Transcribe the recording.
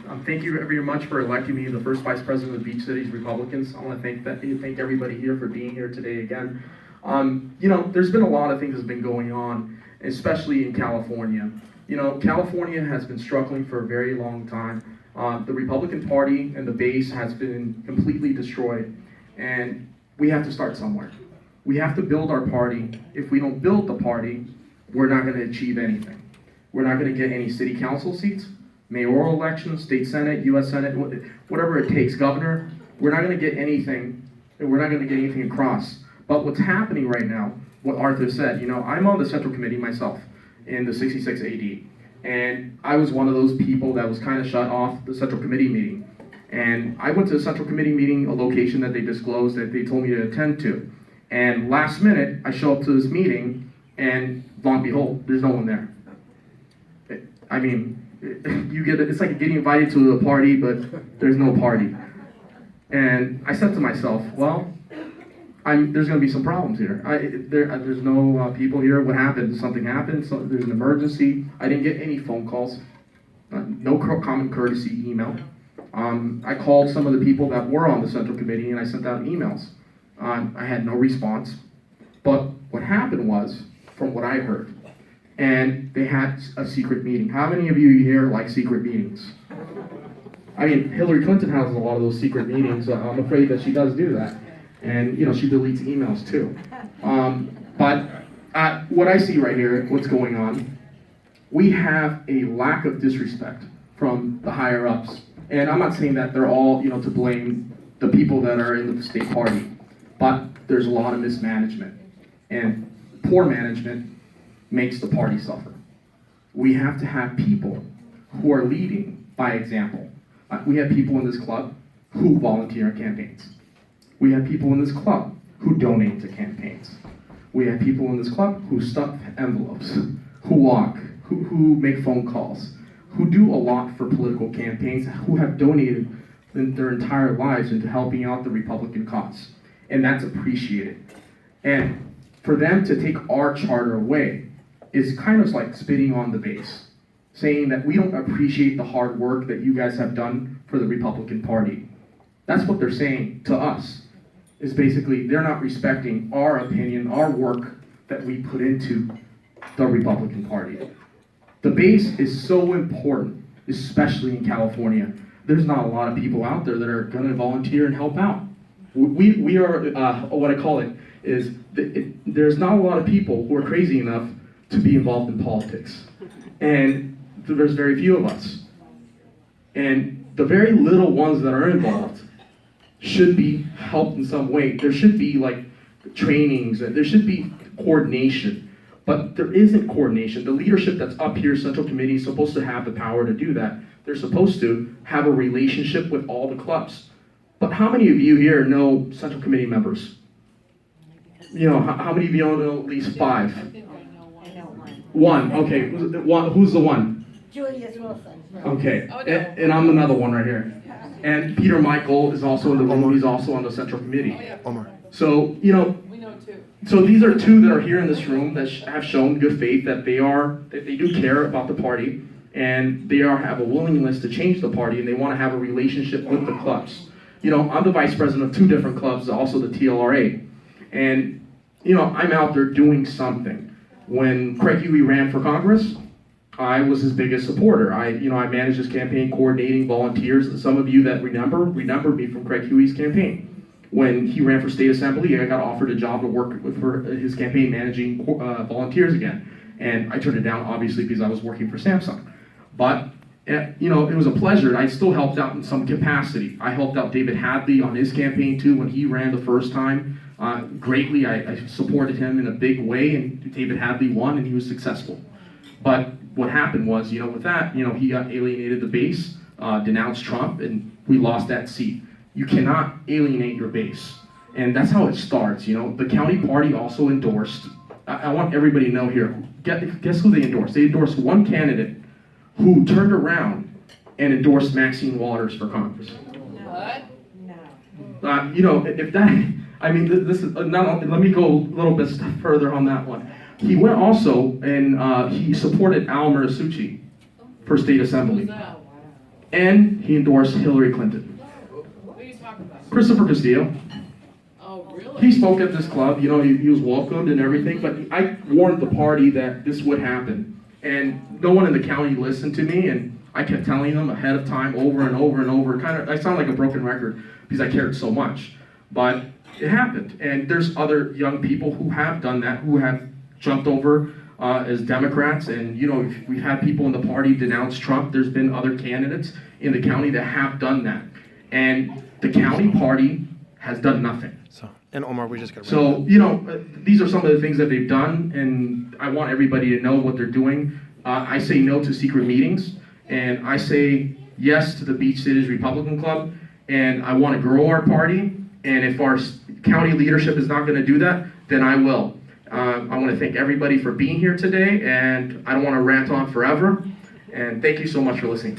Thank you very much for electing me the first vice president of Beach Cities Republicans. I want to thank everybody here for being here today again. There's been a lot of things that's been going on, especially in California. California has been struggling for a very long time. The Republican Party and the base has been completely destroyed, and we have to start somewhere. We have to build our party. If we don't build the party, we're not going to achieve anything. We're not going to get any city council seats, mayoral elections, state senate, U.S. Senate, whatever it takes, governor. We're not going to get anything, and we're not going to get anything across. But what's happening right now, what Arthur said, I'm on the Central Committee myself in the 66 AD. And I was one of those people that was kind of shut off the Central Committee meeting. And I went to the Central Committee meeting, a location that they disclosed that they told me to attend to. And last minute, I show up to this meeting, and lo and behold, there's no one there. It's like getting invited to a party, but there's no party. And I said to myself, well, there's going to be some problems here. There's no people here. What happened? Something happened. So there's an emergency. I didn't get any phone calls. No common courtesy email. I called some of the people that were on the Central Committee, and I sent out emails. I had no response. But what happened was, from what I heard, and they had a secret meeting. How many of you here like secret meetings? Hillary Clinton has a lot of those secret meetings. I'm afraid that she does do that. And, she deletes emails too. But what I see right here, what's going on, we have a lack of disrespect from the higher ups. And I'm not saying that they're all, to blame the people that are in the state party, but there's a lot of mismanagement. And poor management makes the party suffer. We have to have people who are leading by example. We have people in this club who volunteer in campaigns. We have people in this club who donate to campaigns. We have people in this club who stuff envelopes, who walk, who make phone calls, who do a lot for political campaigns, who have donated their entire lives into helping out the Republican cause. And that's appreciated. And for them to take our charter away is kind of like spitting on the base, saying that we don't appreciate the hard work that you guys have done for the Republican Party. That's what they're saying to us, is basically they're not respecting our opinion, our work that we put into the Republican Party. The base is so important, especially in California. There's not a lot of people out there that are going to volunteer and help out. We are, what I call it, is there's not a lot of people who are crazy enough to be involved in politics. And there's very few of us. And the very little ones that are involved should be helped in some way. There should be trainings, there should be coordination, but there isn't coordination. The leadership that's up here, Central Committee, is supposed to have the power to do that. They're supposed to have a relationship with all the clubs. But how many of you here know Central Committee members? How many of you know at least 5? I know one. One, okay. Who's the one? Julius Wilson. Okay, and I'm another one right here. And Peter Michael is also in the room. He's also on the Central Committee. Omar. So, We know too. So these are two that are here in this room that have shown good faith that they do care about the party, and they have a willingness to change the party, and they want to have a relationship with the clubs. I'm the vice president of 2 different clubs, also the TLRA. And, I'm out there doing something. When Craig Huey ran for Congress, I was his biggest supporter. I managed his campaign, coordinating volunteers. Some of you that remember me from Craig Huey's campaign. When he ran for state assembly, I got offered a job to work for his campaign managing volunteers again. And I turned it down, obviously, because I was working for Samsung. But, it was a pleasure. I still helped out in some capacity. I helped out David Hadley on his campaign, too, when he ran the first time. Greatly, I supported him in a big way, and David Hadley won, and he was successful. But what happened was, with that, he got alienated the base, denounced Trump, and we lost that seat. You cannot alienate your base. And that's how it starts, The county party also endorsed, I want everybody to know here, guess who they endorsed? They endorsed one candidate who turned around and endorsed Maxine Waters for Congress. What? No. If that, this is not. Let me go a little bit further on that one. He went also and he supported Al Marasucci for state assembly. Who's that? and he endorsed Hillary Clinton. What are you talking about? Christopher Castillo. Oh, really? He spoke at this club, you know, he was welcomed and everything, but I warned the party that this would happen. And no one in the county listened to me, and I kept telling them ahead of time over and over and over. I sound like a broken record because I cared so much. But it happened, and there's other young people who have done that, who have jumped over as Democrats, and you know, we've had people in the party denounce Trump. There's been other candidates in the county that have done that, and the county party has done nothing. And Omar, we just got. So, you know, these are some of the things that they've done, and I want everybody to know what they're doing. I say no to secret meetings, and I say yes to the Beach Cities Republican Club, and I want to grow our party, and if our county leadership is not going to do that, then I will. I want to thank everybody for being here today, and I don't want to rant on forever, and thank you so much for listening to me.